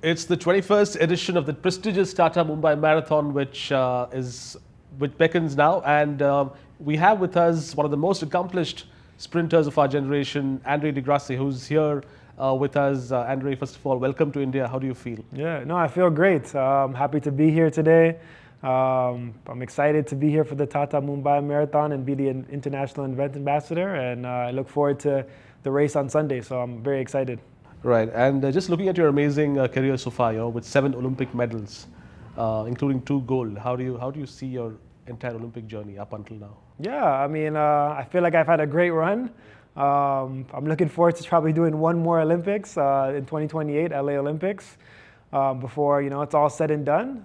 It's the 21st edition of the prestigious Tata Mumbai Marathon, which beckons now, and we have with us one of the most accomplished sprinters of our generation, Andre de Grasse, who's here with us. Andre, first of all, welcome to India. How do you feel? Yeah, no, I feel great. I'm happy to be here today. I'm excited to be here for the Tata Mumbai Marathon and be the international event ambassador, and I look forward to the race on Sunday. So I'm very excited. Right, and just looking at your amazing career so far, with 7 Olympic medals, including 2 gold. How do you see your entire Olympic journey up until now? Yeah, I mean, I feel like I've had a great run. I'm looking forward to probably doing one more Olympics in 2028, LA Olympics, before it's all said and done.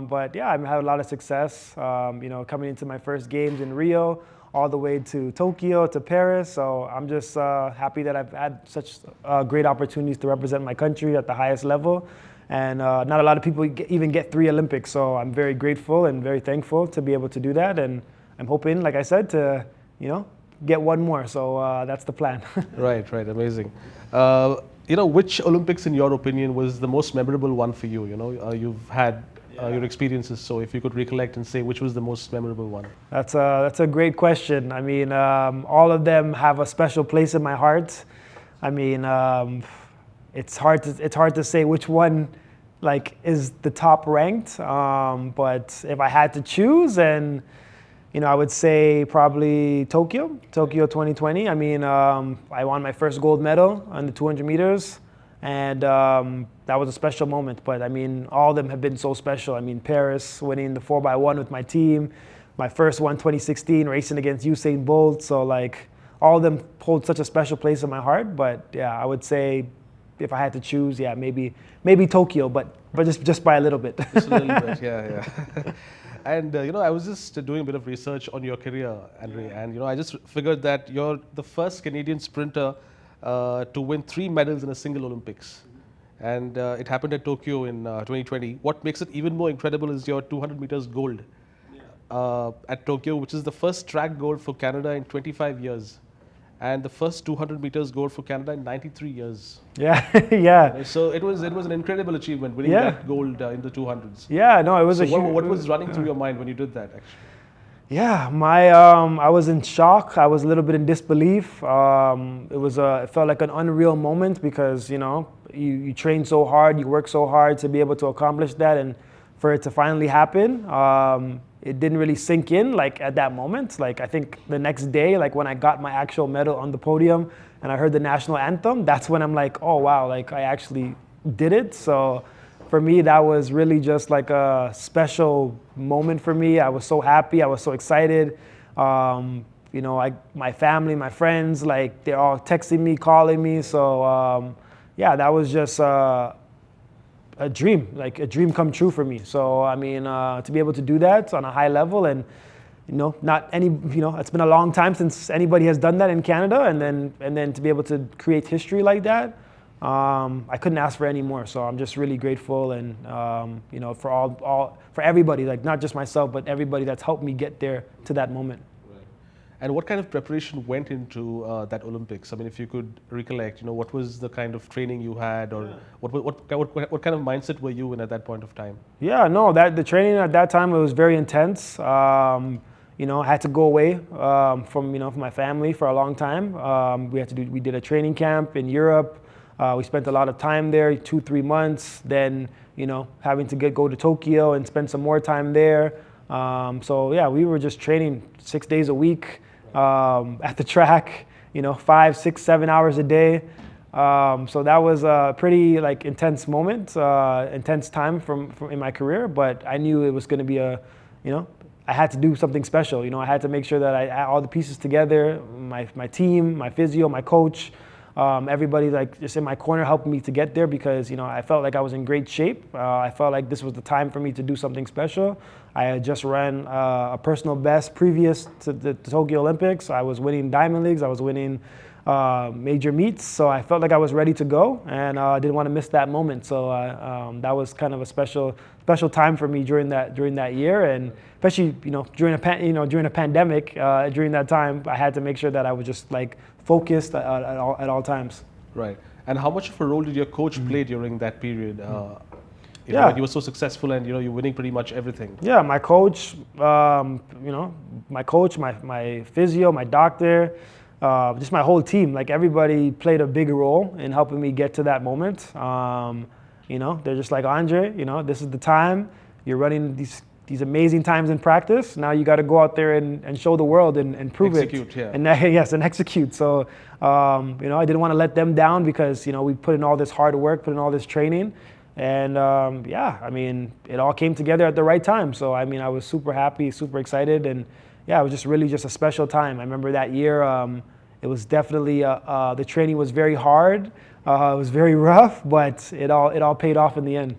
But yeah, I've had a lot of success. Coming into my first games in Rio, all the way to Tokyo, to Paris. So I'm just happy that I've had such great opportunities to represent my country at the highest level. And not a lot of people even get 3 Olympics. So I'm very grateful and very thankful to be able to do that. And I'm hoping, like I said, to, get one more. So that's the plan. Right, amazing. Which Olympics, in your opinion, was the most memorable one for you? You've had your experiences, so if you could recollect and say which was the most memorable one. That's a great question. I mean, all of them have a special place in my heart. I mean, it's hard to say which one is the top ranked. But if I had to choose, and I would say probably Tokyo 2020. I mean, I won my first gold medal on the 200 meters. And that was a special moment. But I mean, all of them have been so special. I mean, Paris, winning the 4x1 with my team, my first one, 2016, racing against Usain Bolt. So all of them hold such a special place in my heart. But yeah, I would say if I had to choose, yeah, maybe Tokyo, but just by a little bit. Just a little bit, yeah. And I was just doing a bit of research on your career, Andre, and I just figured that you're the first Canadian sprinter to win 3 medals in a single Olympics. And it happened at Tokyo in 2020. What makes it even more incredible is your 200 meters gold at Tokyo, which is the first track gold for Canada in 25 years. And the first 200 meters gold for Canada in 93 years. Yeah, yeah. So it was an incredible achievement, winning that gold in the 200s. Yeah, no, it was what was running through your mind when you did that, actually? Yeah, I was in shock. I was a little bit in disbelief. It felt like an unreal moment because you train so hard, you work so hard to be able to accomplish that, and for it to finally happen, it didn't really sink in at that moment. I think the next day, when I got my actual medal on the podium and I heard the national anthem, that's when I'm like, oh wow, I actually did it. So for me, that was really just a special moment for me. I was so happy. I was so excited. My family, my friends, they're all texting me, calling me. So yeah, that was just a dream, a dream come true for me. So I mean, to be able to do that on a high level, and it's been a long time since anybody has done that in Canada, and then to be able to create history like that. I couldn't ask for any more, so I'm just really grateful, and for everybody, not just myself, but everybody that's helped me get there to that moment. Right. And what kind of preparation went into that Olympics? I mean, if you could recollect, what was the kind of training you had, or what kind of mindset were you in at that point of time? Yeah, no, the training at that time, it was very intense. I had to go away from my family for a long time. We did a training camp in Europe. We spent a lot of time there, 2-3 months, then, having to go to Tokyo and spend some more time there. So yeah, we were just training 6 days a week at the track, 5, 6, 7 hours a day. So that was a pretty intense moment, intense time from in my career, but I knew it was going to be I had to do something special. I had to make sure that I had all the pieces together, my team, my physio, my coach, everybody just in my corner helping me to get there, because I felt like I was in great shape. I felt like this was the time for me to do something special. I had just ran a personal best previous to the Tokyo Olympics. I was winning diamond leagues. I was winning major meets. So I felt like I was ready to go, and I didn't want to miss that moment. So that was kind of a special time for me during that year, and especially during a pandemic. During that time, I had to make sure that I was just focused at all times. Right. And how much of a role did your coach play during that period? know, when Yeah. you were so successful and, you know, you're winning pretty much everything? Yeah, my coach, you know, my physio, my doctor, just my whole team. Like everybody played a big role in helping me get to that moment. You know, they're just like, Andre, you know, this is the time. You're running these amazing times in practice. Now you got to go out there and show the world and prove Execute, it. yeah. And yes, and execute. So, you know, I didn't want to let them down because, you know, we put in all this hard work, put in all this training. And yeah, I mean, it all came together at the right time. So, I mean, I was super happy, super excited. And yeah, it was just really just a special time. I remember that year, it was definitely, the training was very hard. It was very rough, but it all paid off in the end.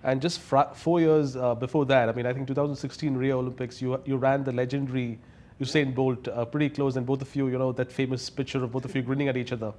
And just 4 years before that, I mean, I think 2016 Rio Olympics, you ran the legendary Usain Bolt pretty close, and both of you, you know, that famous picture of both of you grinning at each other.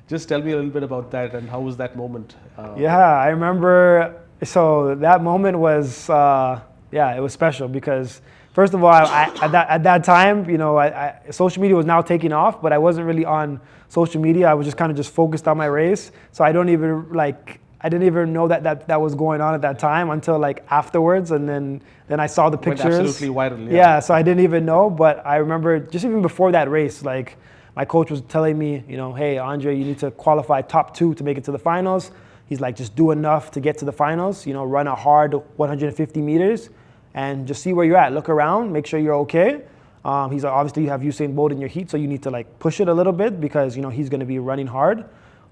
Just tell me a little bit about that and how was that moment? Yeah, I remember. So that moment was, yeah, it was special because first of all, at that time, you know, social media was now taking off, but I wasn't really on social media. I was just kind of just focused on my race. So I didn't even know that was going on at that time until like afterwards, and then I saw the Went pictures. absolutely viral. Yeah, so I didn't even know, but I remember just even before that race, like my coach was telling me, you know, hey, Andre, you need to qualify top 2 to make it to the finals. He's like, just do enough to get to the finals, you know, run a hard 150 meters and just see where you're at. Look around, make sure you're okay. He's like, obviously you have Usain Bolt in your heat, so you need to like push it a little bit because, you know, he's going to be running hard.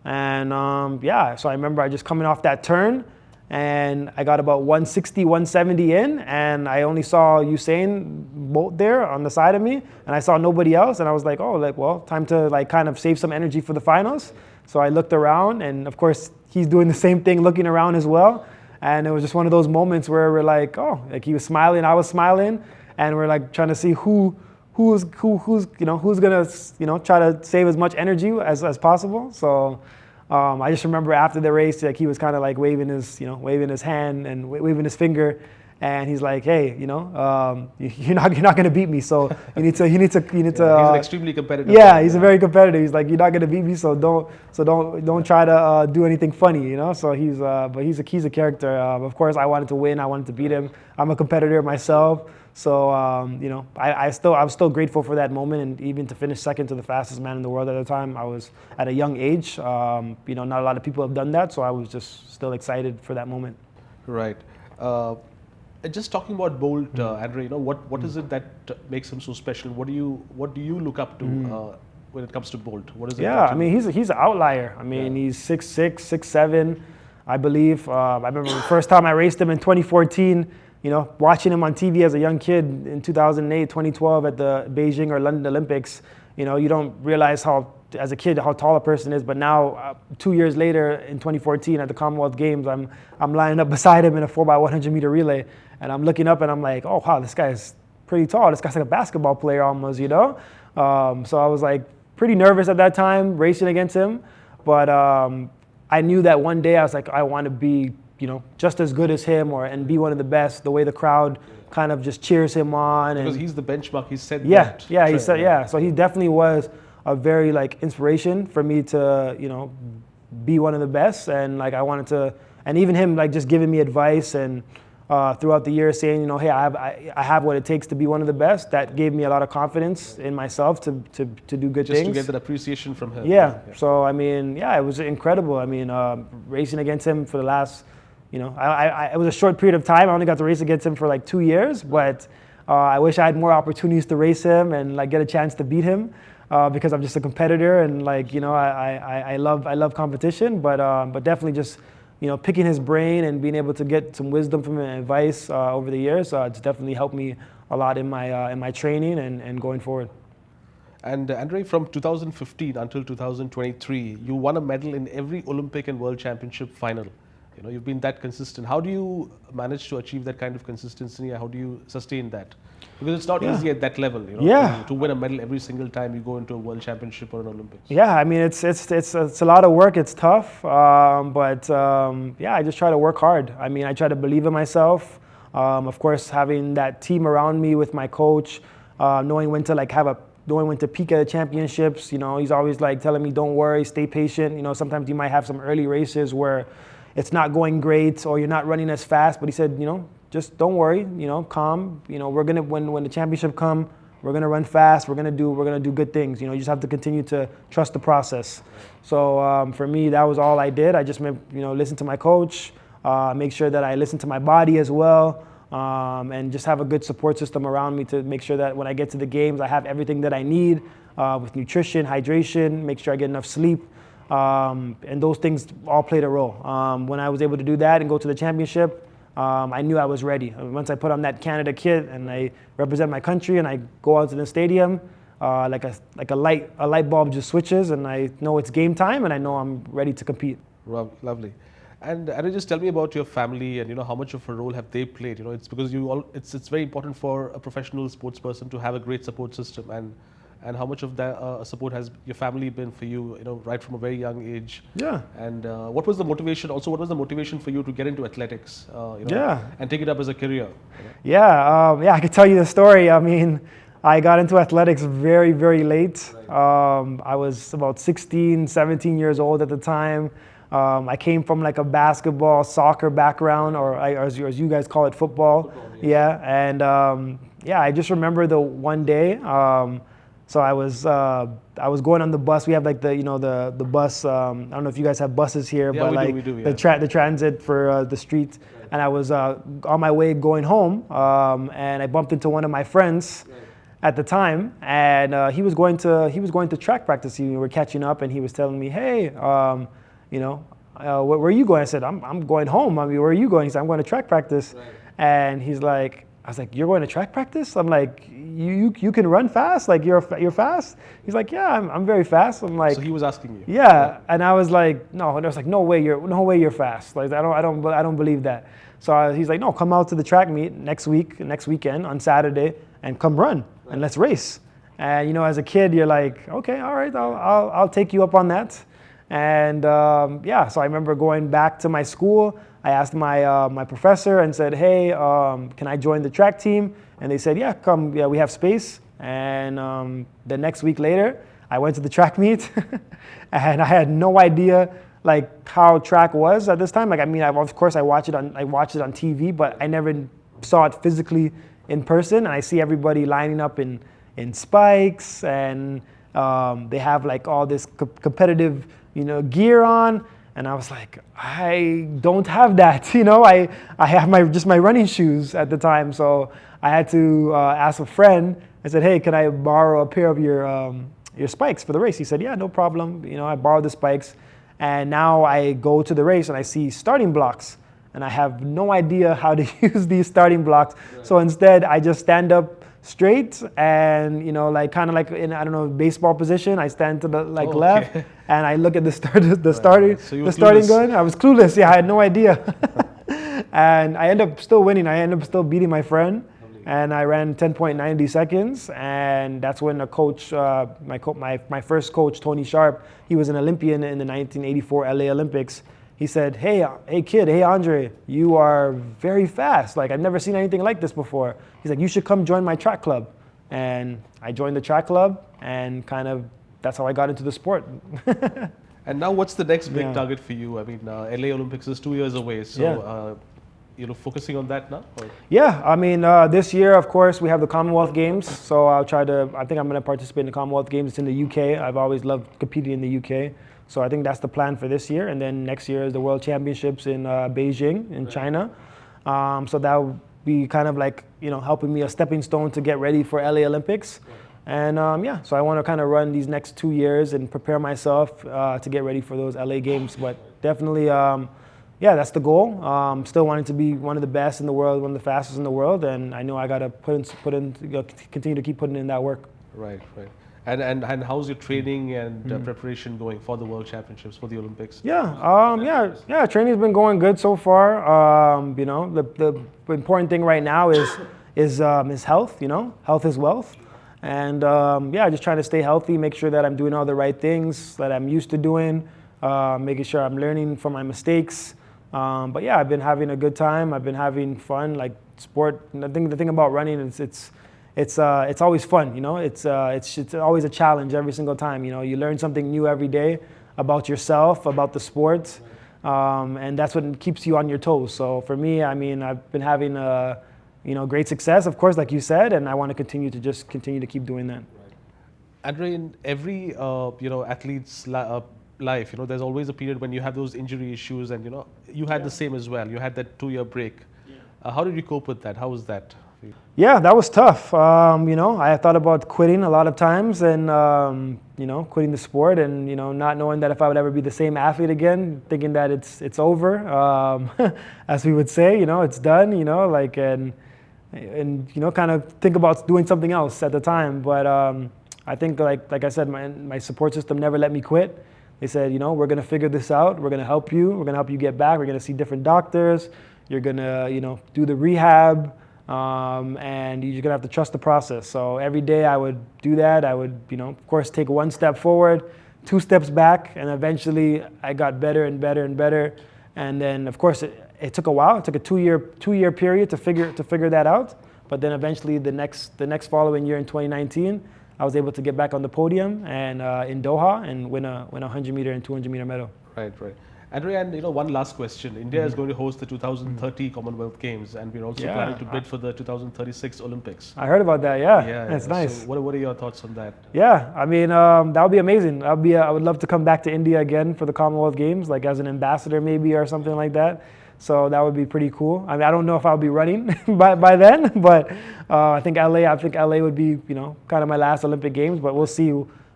And yeah, so I remember I just coming off that turn and I got about 160, 170 in, and I only saw Usain Bolt there on the side of me, and I saw nobody else, and I was like, oh, like, well, time to like kind of save some energy for the finals. So I looked around, and of course, he's doing the same thing, looking around as well. And it was just one of those moments where we're like, oh, like he was smiling, I was smiling, and we're like trying to see who's gonna, you know, try to save as much energy as possible. So I just remember after the race, like he was kind of like waving his hand and waving his finger, and he's like, hey, you know, you're not gonna beat me, so you need to. Yeah, he's an extremely competitive. Yeah, player, he's a very competitive. He's like, you're not gonna beat me, so don't try to do anything funny, you know. So he's a character. Of course, I wanted to win. I wanted to beat him. I'm a competitor myself. So, you know, I'm still grateful for that moment, and even to finish second to the fastest man in the world at the time. I was at a young age. You know, not a lot of people have done that, so I was just still excited for that moment. Right. Just talking about Bolt, Andre, you know, what is it that makes him so special? What do you look up to when it comes to Bolt? What is it? Yeah, I mean, he's an outlier. I mean, he's 6'6", 6'7", I believe. I remember the first time I raced him in 2014. You know, watching him on TV as a young kid in 2008, 2012 at the Beijing or London Olympics, you know, you don't realize as a kid, how tall a person is. But now, 2 years later in 2014 at the Commonwealth Games, I'm lining up beside him in a 4x100 meter relay. And I'm looking up and I'm like, oh, wow, this guy's pretty tall. This guy's like a basketball player almost, you know? So I was like pretty nervous at that time racing against him. But I knew that one day I was like, I want to be, you know, just as good as him and be one of the best, the way the crowd kind of just cheers him on. Because he's the benchmark, he said that. Yeah, he said, yeah. So he definitely was a very like inspiration for me to, you know, be one of the best. And like I wanted to, and even him like just giving me advice and throughout the year saying, you know, hey, I have what it takes to be one of the best. That gave me a lot of confidence in myself to do good things. Just to get that appreciation from him. Yeah. So, I mean, yeah, it was incredible. I mean, racing against him for the last, you know, it was a short period of time. I only got to race against him for like 2 years, but I wish I had more opportunities to race him and like get a chance to beat him because I'm just a competitor and like, you know, I love competition, but definitely just, you know, picking his brain and being able to get some wisdom from him and advice over the years, it's definitely helped me a lot in my training and going forward. And Andre, from 2015 until 2023, you won a medal in every Olympic and World Championship final. You know, you've been that consistent. How do you manage to achieve that kind of consistency? How do you sustain that? Because it's not easy at that level, you know, to win a medal every single time you go into a World Championship or an Olympics. Yeah, I mean, it's a lot of work. It's tough, but yeah, I just try to work hard. I mean, I try to believe in myself. Of course, having that team around me with my coach, knowing when to peak at the championships. You know, he's always like telling me, "Don't worry, stay patient." You know, sometimes you might have some early races where, it's not going great or you're not running as fast. But he said, just don't worry, calm. We're gonna when the championship come, we're gonna run fast. We're gonna do good things. You just have to continue to trust the process. So for me, that was all I did. I just listen to my coach, make sure that I listen to my body as well, and just have a good support system around me to make sure that when I get to the games, I have everything that I need with nutrition, hydration, make sure I get enough sleep. And those things all played a role. When I was able to do that and go to the championship, I knew I was ready. Once I put on that Canada kit and I represent my country and I go out to the stadium, like a light bulb just switches and I know it's game time and I know I'm ready to compete. Lovely. And just tell me about your family and how much of a role have they played. It's because it's very important for a professional sports person to have a great support system, and how much of that support has your family been for you, right from a very young age? Yeah. And what was the motivation? Also, what was the motivation for you to get into athletics? And take it up as a career? Yeah, I could tell you the story. I mean, I got into athletics very, very late. I was about 16, 17 years old at the time. I came from like a basketball, soccer background, or as you guys call it, football. Yeah, and I just remember the one day. So I was going on the bus. We have like the bus. I don't know if you guys have buses here, Yeah, but we do, the transit for the street. And I was on my way going home, and I bumped into one of my friends at the time, and he was going to track practice. We were catching up, and he was telling me, "Hey, where are you going?" I said, "I'm going home." I mean, where are you going? He said, "I'm going to track practice." Right. And he's like, I was like, "You're going to track practice?" I'm like, you can run fast? Like you're fast?" He's like, "Yeah, I'm very fast." I'm like, so he was asking you. Yeah, and I was like, no. And I was like, no way you're fast. Like I don't believe that. So he's like, "No, come out to the track meet next weekend on Saturday, and come run and let's race." And as a kid, you're like, "Okay, all right, I'll take you up on that." And so I remember going back to my school. I asked my professor and said, "Hey, can I join the track team?" And they said, "Yeah, come. Yeah, we have space." And the next week later, I went to the track meet, and I had no idea like how track was at this time. Like, I mean, of course I watched it on TV, but I never saw it physically in person. And I see everybody lining up in spikes, and they have like all this competitive gear on. And I was like, I don't have that, I have my running shoes at the time. So I had to ask a friend. I said, "Hey, can I borrow a pair of your spikes for the race?" He said, "Yeah, no problem." I borrowed the spikes, and now I go to the race and I see starting blocks, and I have no idea how to use these starting blocks. Right. So instead, I just stand up straight and like kind of like in, I don't know, baseball position. I stand to the left, and I look at the starting gun. I was clueless. Yeah, I had no idea. And I end up still winning. I end up still beating my friend, and I ran 10.90 seconds. And that's when the coach, my first coach, Tony Sharp, he was an Olympian in the 1984 LA Olympics. He said, hey kid, hey Andre, you are very fast. Like, I've never seen anything like this before. He's like, "You should come join my track club." And I joined the track club, and kind of that's how I got into the sport. And now what's the next big target for you? I mean, LA Olympics is 2 years away. So, focusing on that now? Or? Yeah, I mean, this year, of course, we have the Commonwealth Games. So I think I'm going to participate in the Commonwealth Games. It's in the UK. I've always loved competing in the UK. So I think that's the plan for this year. And then next year is the World Championships in Beijing in China. So that will be kind of like, helping me a stepping stone to get ready for LA Olympics. And so I want to kind of run these next 2 years and prepare myself to get ready for those LA Games. But definitely, that's the goal. Still wanting to be one of the best in the world, one of the fastest in the world. And I know I got to continue to keep putting in that work. Right. And how's your training and preparation going for the World Championships, for the Olympics? Training's been going good so far. The important thing right now is health. Health is wealth. And just trying to stay healthy, make sure that I'm doing all the right things that I'm used to doing, making sure I'm learning from my mistakes. I've been having a good time. I've been having fun. Like sport, the thing about running is it's always fun. It's always a challenge every single time. You learn something new every day about yourself, about the sport. and that's what keeps you on your toes. So for me, I mean, I've been having great success, of course, like you said, and I want to continue to keep doing that. Andre, in every athlete's life, there's always a period when you have those injury issues, and you had the same as well. You had that 2-year break. How did you cope with that? How was that for you? Yeah, that was tough. I thought about quitting a lot of times, and quitting the sport, and not knowing that if I would ever be the same athlete again, thinking that it's over, as we would say, it's done, and kind of think about doing something else at the time. But I think, like I said, my support system never let me quit. They said, we're going to figure this out. We're going to help you. We're going to help you get back. We're going to see different doctors. You're going to, do the rehab, and you're going to have to trust the process. So every day I would do that. I would, of course, take 1 step forward, 2 steps back, and eventually I got better and better and better. And then, of course, it took a while. It took a 2-year period to figure that out. But then eventually the next following year in 2019, I was able to get back on the podium and in Doha and win a 100-meter and 200-meter medal. Right. Andre, and one last question. India is going to host the 2030 Commonwealth Games, and we're also planning to bid for the 2036 Olympics. I heard about that. Yeah, that's nice. So what are your thoughts on that? Yeah, I mean, that would be amazing. I would love to come back to India again for the Commonwealth Games, like as an ambassador maybe or something like that. So that would be pretty cool. I mean, I don't know if I'll be running by then, but I think LA would be, kind of my last Olympic Games. But we'll see.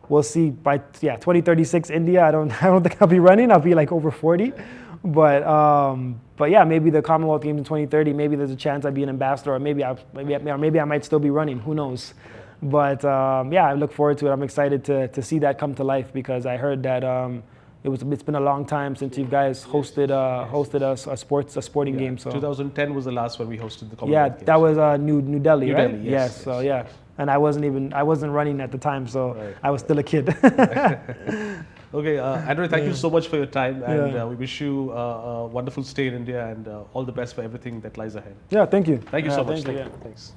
We'll see. By 2036 India, I don't think I'll be running. I'll be like over 40. But yeah, maybe the Commonwealth Games in 2030. Maybe there's a chance I'd be an ambassador, or maybe I might still be running. Who knows? But yeah, I look forward to it. I'm excited to see that come to life, because I heard that. It's been a long time since you guys hosted a sporting game. So 2010 was the last one we hosted the Commonwealth Games. That was New Delhi, right? Delhi, yes. So yeah, and I wasn't running at the time, so I was still a kid. Okay, Andre, thank you so much for your time, and we wish you a wonderful stay in India, and all the best for everything that lies ahead. Yeah, thank you. Thank you so much. Thank you. Thanks.